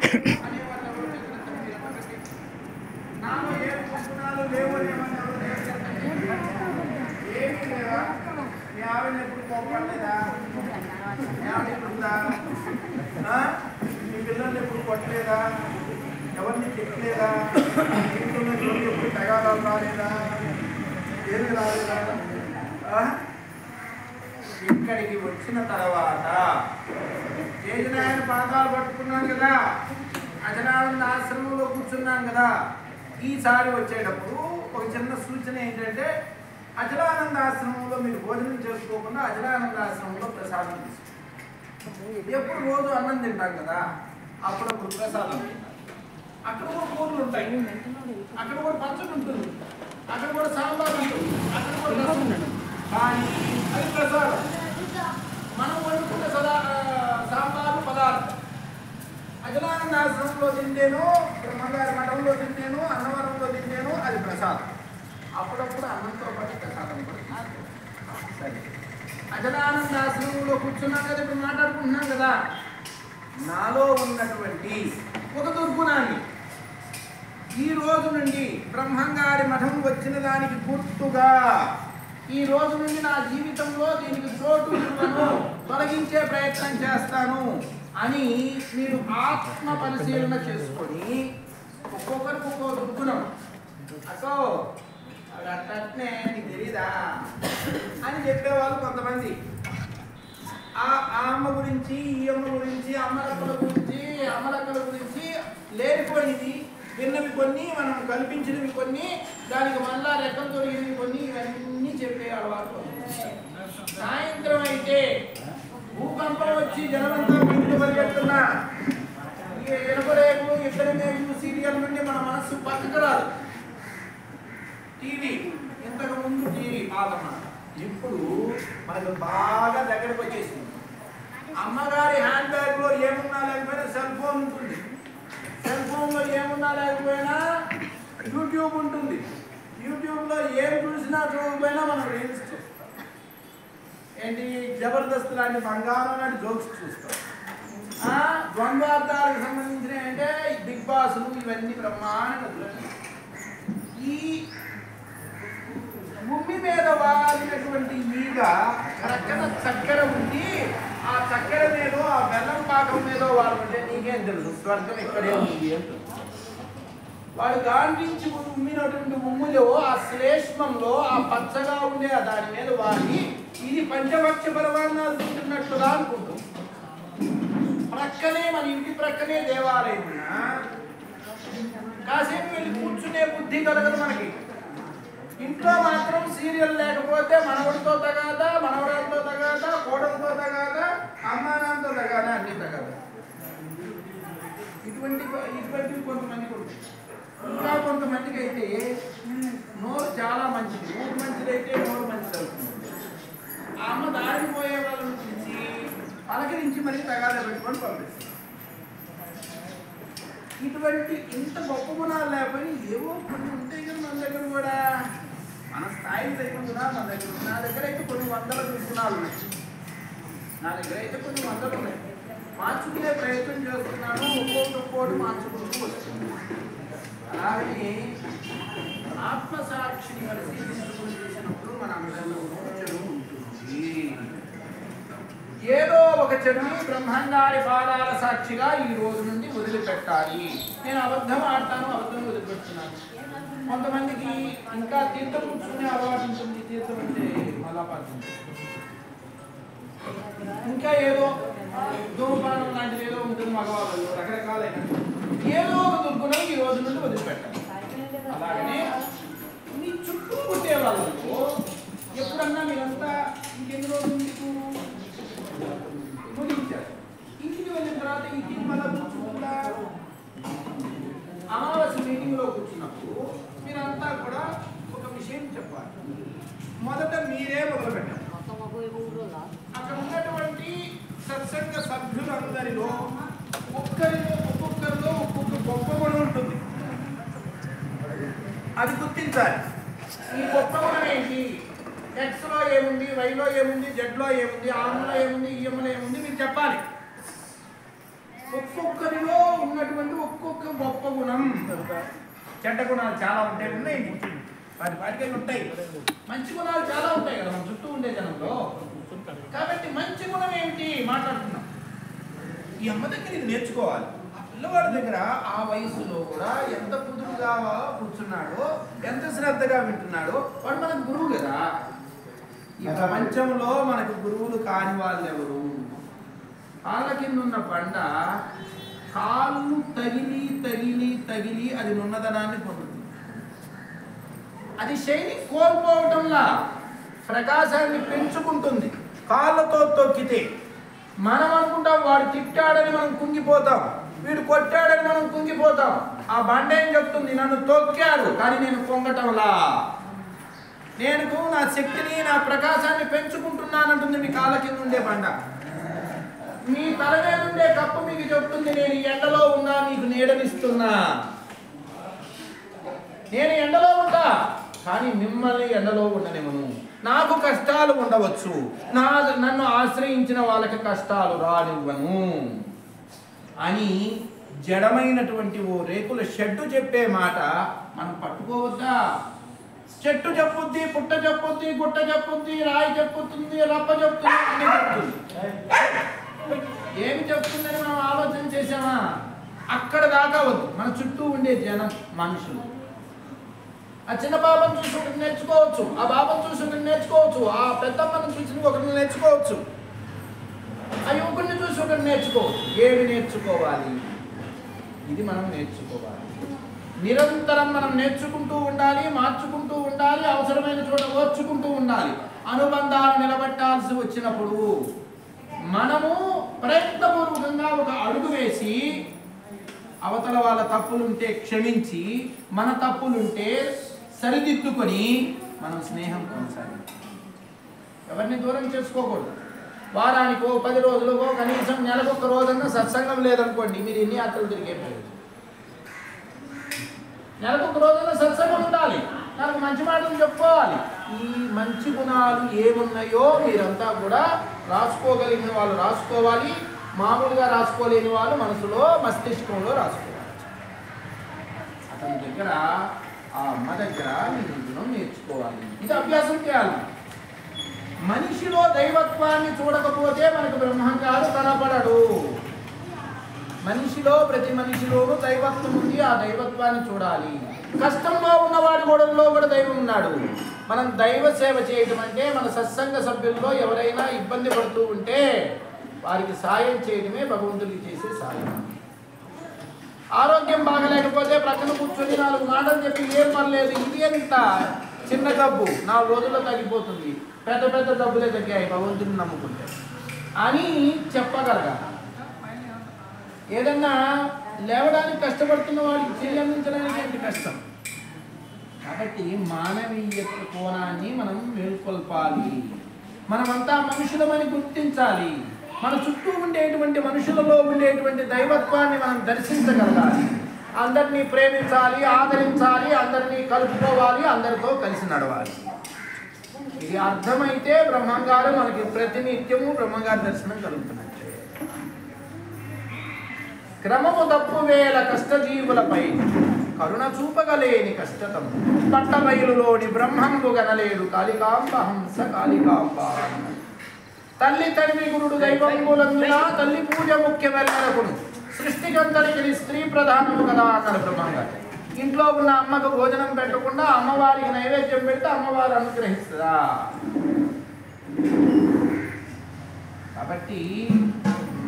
అనేవాళ్ళు ఎవరు చెప్పినట్టు మీరు అమ్మకండి. నాలో ఏ గుణాలు లేవు అనేవాళ్ళు ఎవరు చెప్పండి. ఏమీ లేవా? మీ ఆవిడ ఎప్పుడు కోపడలేదా? మీ ఆవిడ ఎప్పుడుందా? మీ పిల్లల్ని ఎప్పుడు కొట్టలేదా? ఎవరిని తిట్టలేదా? ఇంట్లో ఎప్పుడు తగాదాలు రాలేదా? ఏమి రాలేదా? ఇక్కడికి వచ్చిన తర్వాత చేజనాయన పాదాలు పట్టుకున్నాం కదా, అజనానంద ఆశ్రమంలో కూర్చున్నాం కదా. ఈసారి వచ్చేటప్పుడు ఒక చిన్న సూచన ఏంటంటే, అజలానంద ఆశ్రమంలో మీరు భోజనం చేసుకోకుండా అజలానంద ఆశ్రమంలో ప్రసాదం తీసుకోండి. ఎప్పుడు రోజు అన్నం తింటాం కదా, అప్పుడప్పుడు ప్రసాదం తింటాం. అక్కడ కూడా కూరలు ఉంటాయి, అక్కడ కూడా పచ్చడి ఉంటుంది, అక్కడ కూడా సాంబార్ ఉంటుంది, అక్కడ కూడా రసం ఉంటుంది. కానీ అది ప్రసాదం. మనం వండుకున్న సాంబారు పదార్థం. అజలానంద ఆశ్రమంలో తింటేను, బ్రహ్మగారి మఠంలో తింటేను, అన్నవరంలో తింటేను అది ప్రసాదం. అప్పుడప్పుడు అన్నంతో పాటు ప్రసాదం కూడా. సరే, అజలానంద ఆశ్రమంలో కూర్చున్నాం కదా, ఇప్పుడు మాట్లాడుకుంటున్నాం కదా. నాలో ఉన్నటువంటి ఒక దుర్గుణాన్ని ఈ రోజు నుండి బ్రహ్మంగారి మఠం వచ్చిన దానికి గుర్తుగా ఈ రోజు నుండి నా జీవితంలో దీనికి చోటు తొలగించే ప్రయత్నం చేస్తాను అని మీరు ఆత్మ పరిశీలన చేసుకొని ఒక్కొక్కరికి ఒక్కో దుర్గుణం, అసో అట్నే నీకు తెలీదా అని చెప్పేవాళ్ళు కొంతమంది. ఆ అమ్మ గురించి, ఈ అమ్మ గురించి, అమ్మలక్కల గురించి, అమ్మలక్కల గురించి లేనిపోయినవి విన్నవి కొన్ని, మనం కల్పించినవి కొన్ని, దానికి మళ్ళా రెక్కలు తొలగినవి కొన్ని, ఇవన్నీ చెప్పే అలవాటు. సాయంత్రం అయితే భూకంపం వచ్చి జనమంతా ఇంటికి పరిగెడుతున్నా, ఎనపరేపు ఇద్దరి మేలు సీరియల్ నుండి మన మనస్సు పక్కకు రాదు. టీవీ ఇంతకు ముందు టీవీ పాదమ్మ, ఇప్పుడు మనకు బాగా దగ్గరకు వచ్చేసింది. అమ్మగారి హ్యాండ్ బ్యాగ్ లో ఏమున్నా లేకపోయినా సెల్ ఫోన్ ఉంటుంది, సెల్ ఫోన్ లో ఏమున్నా లేకపోయినా యూట్యూబ్ ఉంటుంది, యూట్యూబ్ లో ఏం చూసినా చూడకపోయినా మనం రీల్స్ చూస్తాం. ఏంటి జబర్దస్త్ లాంటి బంగారం లాంటి జోక్స్ చూస్తాం. ద్వంద్వార్థాలకు సంబంధించిన అంటే బిగ్ బాస్లు ఇవన్నీ బ్రహ్మాండంగా. ఈ భూమి మీద వారినటువంటి ఈగ ప్రక్కన చక్కెర ఉంది, ఆ చక్కెర మీద ఆ బెల్లం పాకం మీద వాడు ఉంటే నీకేం తెలుసు స్వర్గం ఇక్కడే ఉంది అంటుంది. వాడు గాంధించి ఉమ్మినటువంటి ఉమ్ములో ఆ శ్లేష్మంలో ఆ పచ్చగా ఉండే దాని మీద వాడి ఇది పంచభక్ష పరమాన్నాలు తింటున్నట్లుగా అనుకుంటుంది. ప్రక్కనే మన ఇంటి ప్రక్కనే దేవాలయం ఉన్నా కాసేపు వెళ్ళి కూర్చునే బుద్ధి కలగదు మనకి. ఇంట్లో మాత్రం సీరియల్ లేకపోతే మనవడితో తగాదా, మనవరాలతో తగాదా, కోడలతో తగాదా, అమ్మానాన్నతో తగాదా, అన్ని తగాదా. ఇటువంటివి కొంతమందికి ఉంటుంది. ఇంకా కొంతమందికి అయితే నోరు చాలా మంచిది, ఊరు మంచిదైతే నోరు మంచిది అవుతుంది. ఆ అమ్మ దారిని పోయే వాళ్ళని పిలిచి పలకరించి మరీ తగాదా పెట్టుకొని పంపిస్తుంది. ఇటువంటి ఇంత గొప్ప గుణాలు లేకపోయి ఏవో కొన్ని ఉంటాయి కదా మన దగ్గర కూడా. మన స్థాయి లేకుండా మన దగ్గర, నా దగ్గర అయితే కొన్ని వందల గుణాలు ఉన్నాయి, నా దగ్గర అయితే కొన్ని వందలు ఉన్నాయి. మార్చుకునే ప్రయత్నం చేస్తున్నాను, ఒక్కోటి మార్చుకుంటూ వస్తుంది. అలాగే ఆత్మసాక్షిని పరిశీలించుకుని చూసినప్పుడు మన అంశంలో చెడు ఉంటుంది. ఏదో ఒక చెడుని బ్రహ్మంగారి పాదాల సాక్షిగా ఈ రోజు నుండి వదిలిపెట్టాలి. నేను అబద్ధం ఆడతాను, అబద్ధం వదిలిపెడుతున్నాను. కొంతమందికి ఇంకా తీర్థం కూర్చునే అలవాటు ఉంటుంది. తీర్థం అంటే మలాపాతం, ఇంకా ఏదో ధూమపానం లాంటిది ఏదో ఉంటుంది మగవాళ్ళు, రకరకాలైన ఏదో ఒక దుర్గుణం ఈ రోజు నుండి వదిలిపెట్టాలి. అలాగనే మీ చుట్టూ పుట్టే వాళ్ళతో ఎప్పుడన్నా మీరంతా ఇంకెన్ని రోజులు మీకు ముగించారు, ఇంటికి వెళ్ళిన తర్వాత ఇంటికి మళ్ళీ కూర్చుంటా అమావాస్య మీటింగ్లో కూర్చున్నప్పుడు మీరంతా కూడా ఒక విషయం చెప్పాలి. మొదట మీరే మొదలుపెట్టాలి. అక్కడ ఉన్నటువంటి సత్సంగ సభ్యులందరిలో ఒక్కొక్కరిలో ఒక్కొక్క గొప్ప గుణం ఉంటుంది, అది గుర్తించాలి. ఈ గొప్ప గుణం ఏంటి, ఎక్స్లో ఏముంది, వైలో ఏముంది, జెడ్లో ఏముంది, ఆమ్లో ఏముంది, ఈఎంలో ఏముంది మీరు చెప్పాలి. ఒక్కొక్కరిలో ఉన్నటువంటి ఒక్కొక్క గొప్ప గుణం. చెడ్డ గుణాలు చాలా ఉన్నాయి, వాటికి ఉంటాయి. మంచి గుణాలు చాలా ఉంటాయి కదా మన చుట్టూ ఉండే జనంలో. కాబట్టి మంచి గుణం ఏమిటి మాట్లాడుతున్నాం. ఈ అమ్మ దగ్గర ఇది నేర్చుకోవాలి. ఆ పిల్లవాడి దగ్గర ఆ వయసులో కూడా ఎంత కుదురుగా కూర్చున్నాడో, ఎంత శ్రద్ధగా వింటున్నాడో వాడు మనకు గురువు కదా. ఈ ప్రపంచంలో మనకు గురువులు కాని వాళ్ళు ఎవరు? కాళ్ళ కింద ఉన్న బండ కాళ్ళు తగిలి తగిలి తగిలి అది నున్నదనాన్ని పొందుతుంది. అది షైనింగ్ కోల్పోవటంలా ప్రకాశాన్ని పెంచుకుంటుంది. కాళ్ళతో తొక్కితే మనం అనుకుంటాం వాడు తిట్టాడని మనం కుంగిపోతాం, వీడు కొట్టాడని మనం కుంగిపోతాం. ఆ బండ ఏం చెప్తుంది? నన్ను తొక్కాడు కానీ నేను పొంగటంలా, నేను నా శక్తిని నా ప్రకాశాన్ని పెంచుకుంటున్నానంటుంది మీ కాళ్ళ కింద ఉండే బండ. మీ తల మీద ఉండే కప్పు మీకు చెప్తుంది నేను ఎండలో ఉన్నా మీకు నీడనిస్తున్నా, నేను ఎండలో ఉంటా కానీ మిమ్మల్ని ఎండలో ఉండనివ్వను. నాకు కష్టాలు ఉండవచ్చు, నన్ను ఆశ్రయించిన వాళ్ళకి కష్టాలు రానివ్వను అని జడమైనటువంటి ఓ రేకుల షెడ్డు చెప్పే మాట మనం పట్టుకోవద్దా? చెట్టు చెప్పుద్ది, పుట్ట చెప్పుద్ది, గుట్ట చెప్పుద్ది, రాయి చెప్పుతుంది, రప్ప చెప్తుంది, అన్ని చెప్తుంది. ఏమి చెప్తుందని మనం ఆలోచన చేసామా? అక్కడ దాకా వద్దు. మన చుట్టూ ఉండే జనం మనుషులు. ఆ చిన్న బాబను చూసి ఒకటి నేర్చుకోవచ్చు, ఆ బాబను చూసి ఒకటి నేర్చుకోవచ్చు, ఆ పెద్దమ్మను చూసి ఒకరిని నేర్చుకోవచ్చు, ఆ యువకుడిని చూసి ఒకటి నేర్చుకోవచ్చు. ఏమి నేర్చుకోవాలి? ఇది మనం నేర్చుకోవాలి. నిరంతరం మనం నేర్చుకుంటూ ఉండాలి, మార్చుకుంటూ ఉండాలి, అవసరమైన చోట ఓర్చుకుంటూ ఉండాలి. అనుబంధాలు నిలబెట్టాల్సి వచ్చినప్పుడు మనము ప్రయత్నపూర్వకంగా ఒక అడుగు వేసి అవతల వాళ్ళ తప్పులుంటే క్షమించి మన తప్పులుంటే సరిదిద్దుకొని మనం స్నేహం కొనసాగించాలి. ఎవరిని దూరం చేసుకోకూడదు. వారానికో 10 రోజులకో కనీసం నెలకొక రోజన్నా సత్సంగం లేదనుకోండి, మీరు ఎన్ని యాత్రలు తిరిగే ప్రయోజనం. నెలకొక రోజున సత్సంగం ఉండాలి, నాకు మంచి మాటలు చెప్పుకోవాలి. ఈ మంచి గుణాలు ఏమున్నాయో మీరంతా కూడా రాసుకోగలిగిన వాళ్ళు రాసుకోవాలి, మామూలుగా రాసుకోలేని వాళ్ళు మనసులో మస్తిష్కంలో రాసుకోవాలి. అతని దగ్గర ఆ అమ్మ దగ్గర మీరు గుణం నేర్చుకోవాలి. ఇది అభ్యాసం చేయాలి. మనిషిలో దైవత్వాన్ని చూడకపోతే మనకు బ్రహ్మంగారు కనపడడు. మనిషిలో ప్రతి మనిషిలోనూ దైవత్వం ఉంది, ఆ దైవత్వాన్ని చూడాలి. కష్టంలో ఉన్నవాడి గొడవలో కూడా దైవం ఉన్నాడు. మనం దైవ సేవ చేయడం అంటే మన సత్సంగ సభ్యుల్లో ఎవరైనా ఇబ్బంది పడుతూ ఉంటే వారికి సాయం చేయడమే భగవంతుడికి చేసే సాయం. ఆరోగ్యం బాగలేకపోతే ప్రక్కన కూర్చొని 4 మాటలు చెప్పి ఏం పర్లేదు, ఇది ఎంత చిన్న జబ్బు 4 రోజుల్లో తగ్గిపోతుంది, పెద్ద పెద్ద జబ్బులే తగ్గాయి భగవంతుడిని నమ్ముకుంటే అని చెప్పగలగాలి. ఏదన్నా లేవడానికి కష్టపడుతున్న వాడికి చెల్లించడానికి ఎంత కష్టం. కాబట్టి మానవీయ కోణాన్ని మనం మేల్కొల్పాలి. మనమంతా మనుషులమని గుర్తించాలి. మన చుట్టూ ఉండేటువంటి మనుషులలో ఉండేటువంటి దైవత్వాన్ని మనం దర్శించగలగాలి. అందరినీ ప్రేమించాలి, ఆదరించాలి, అందరినీ కలుపుకోవాలి, అందరితో కలిసి నడవాలి. ఇది అర్థమైతే బ్రహ్మంగారు మనకి ప్రతినిత్యము బ్రహ్మంగారి దర్శనం కలుగుతున్నట్టే. క్రమము తప్పు వేల కష్టజీవులపై కరుణ చూపగలేని కష్టతం పట్టబయలులోని బ్రహ్మంబు గనలేడు కాళికాంబ హంస కాళికాంబ. తల్లి తడివి గురుడు దైవంబులందున తల్లి పూజ ముఖ్యమెల్లరకును సృష్టికంతరికి స్త్రీ ప్రధానము కదా అన్నారు బ్రహ్మంగారు. ఇంట్లో ఉన్న అమ్మకు భోజనం పెట్టకుండా అమ్మవారికి నైవేద్యం పెడితే అమ్మవారు అనుగ్రహిస్తుందా? కాబట్టి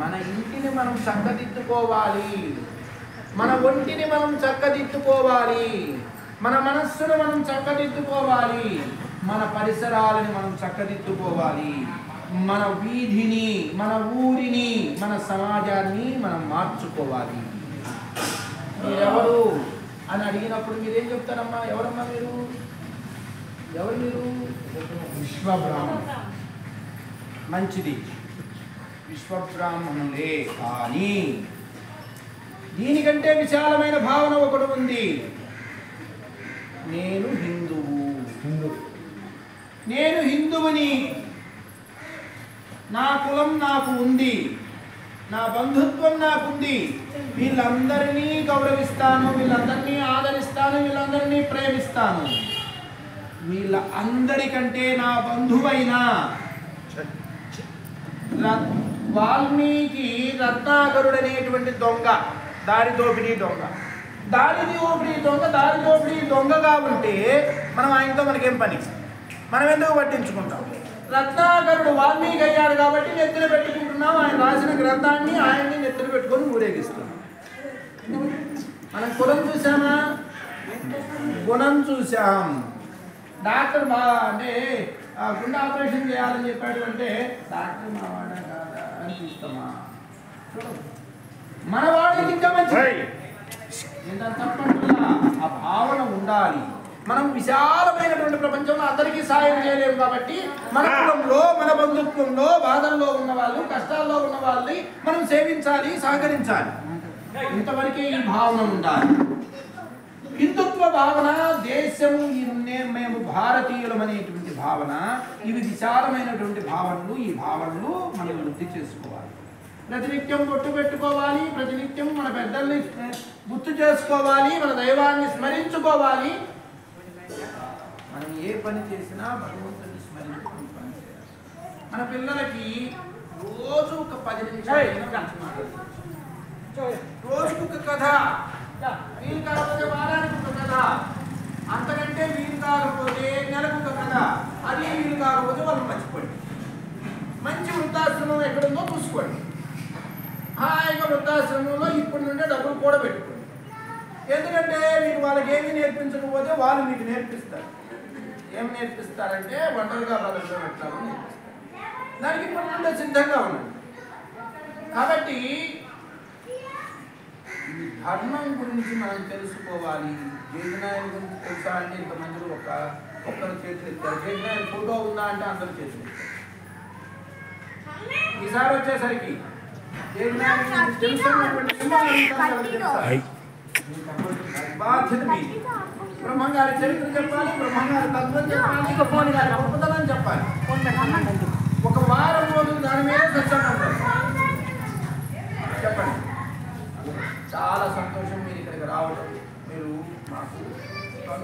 మన ఇంటిని మనం చక్కదిద్దుకోవాలి, మన ఒంటిని మనం చక్కదిద్దుకోవాలి, మన మనస్సును మనం చక్కదిద్దుకోవాలి, మన పరిసరాలని మనం చక్కదిద్దుకోవాలి, మన వీధిని, మన ఊరిని, మన సమాజాన్ని మనం మార్చుకోవాలి. మీరెవరు అని అడిగినప్పుడు మీరేం చెప్తారమ్మా? ఎవరమ్మా మీరు? ఎవరు మీరు? విశ్వబ్రాహ్మణ. మంచిది, విశ్వబ్రాహ్మణులే. కానీ దీనికంటే విశాలమైన భావన ఒకటి ఉంది. నేను హిందువు, నేను హిందువుని, నా కులం నాకు ఉంది, నా బంధుత్వం నాకుంది, వీళ్ళందరినీ గౌరవిస్తాను, వీళ్ళందరినీ ఆదరిస్తాను, వీళ్ళందరినీ ప్రేమిస్తాను. వీళ్ళ అందరికంటే నా బంధువైన వాల్మీకి రత్నాకరుడు అనేటువంటి దొంగ, దారి దోపిడీ దొంగ, దారి దోపిడీ దొంగగా ఉంటే మనం ఆయనతో మనకేం పని? మనం ఎందుకు పట్టించుకుంటాం? రత్నాకరుడు వాల్మీకి అయ్యాడు కాబట్టి నెత్తిన పెట్టుకుంటున్నాం. ఆయన రాసిన గ్రంథాన్ని ఆయన్ని నెత్తిన పెట్టుకొని ఊరేగిస్తున్నాం. మనం కులం చూసామా? గుణం చూసాం. డాక్టర్ అంటే గుండె ఆపరేషన్ చేయాలని చెప్పాడు అంటే డాక్టర్ మా వాడా కాదా అని చూస్తామా? మన వాడికి ఇంకా మంచిది. నేను తప్పంటున్నా, ఆ భావన ఉండాలి. మనం విశాలమైనటువంటి ప్రపంచంలో అందరికీ సాయం చేయలేము కాబట్టి మన కులంలో, మన బంధుత్వంలో బాధల్లో ఉన్న వాళ్ళు, కష్టాల్లో ఉన్న వాళ్ళని మనం సేవించాలి, సహకరించాలి. ఇంతవరకే ఈ భావన ఉండాలి. హిందుత్వ భావన, దేశము, మేము భారతీయులం అనేటువంటి భావన, ఇవి విశాలమైనటువంటి భావనలు. ఈ భావనలు మనం వృద్ధి చేసుకోవాలి. ప్రతినిత్యం బొట్టు పెట్టుకోవాలి, ప్రతినిత్యం మన పెద్దల్ని గుర్తు చేసుకోవాలి, మన దైవాన్ని స్మరించుకోవాలి. మనం ఏ పని చేసినా భగవంతుని స్మరించుకుని పని చేయాలి. మన పిల్లలకి రోజు ఒక 10 నిమిషాలు రోజుకు ఒక కథ, వీలు కాకపోతే వారానికి ఒక కథ, అంతకంటే వీలు కాకపోతే నెలకు ఒక కథ, అది వీలు కాకపోతే వాళ్ళు మర్చిపోండి. మంచి వృద్ధాశ్రమం ఎక్కడుందో చూసుకోండి. హాయిగా వృద్ధాశ్రమంలో ఇప్పటి నుండే డబ్బులు కూడా పెట్టుకోండి. ఎందుకంటే మీరు వాళ్ళకి ఏమి నేర్పించకపోతే వాళ్ళు మీకు నేర్పిస్తారు. ఏం నేర్పిస్తారంటే ఒంటరిగా బతకడం ఎట్లాగో నేర్పిస్తారు. దానికి ఇప్పటి నుండే సిద్ధంగా ఉండండి. కాబట్టి ఈ ధర్మం గురించి మనం తెలుసుకోవాలి. జగన్నాయని గురించి తెలుసా అంటే ఇంతమంది ఒక్కరు చేతులు ఎత్తారు. జగన్నాయని ఫోటో ఉందా అంటే అందరూ చేతులు ఎత్తారు. ఈసారి వచ్చేసరికి జగన్నాయని తెలుసుకున్నటువంటి బాధ్యత మీది. బ్రహ్మంగారి చరిత్ర చెప్పాలి, బ్రహ్మంగారి తత్వం చెప్పాలి, గొప్పతనం చెప్పాలి. ఒక వారం రోజులు దాని మీద